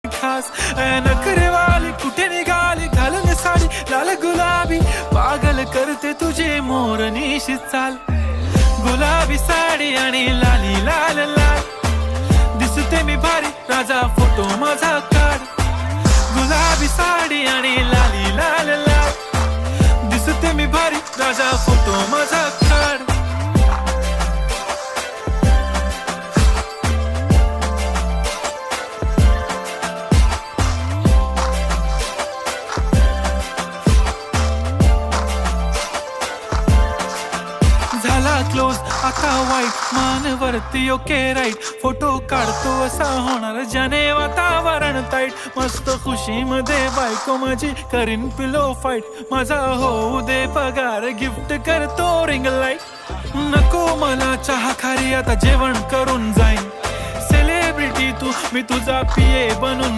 खास नखरेवाली कुठे निघाली घालून साडी लाल गुलाबी पागल करते तुझे मोरनीशी चाल गुलाबी साडी आणि लाली लाल लाल दिसते मी भारी राजा फोटो माझा काढ गुलाबी साडी आणि लाली लाल लाल दिसते मी भारी राजा फोटो माझा काढ झाला क्लोज आता वाईट मानवरती ओके राईट फोटो काढतो असा होणार ज्याने वातावरण ताईट मस्त खुशी मध्ये बायको माझी करीन पिलो फाईट माझा होऊ दे पगार गिफ्ट करतो रिंग लाईट नको मला चहा खारी आता जेवण करून जाईन सेलिब्रिटी तू मी तुझा पिये बनून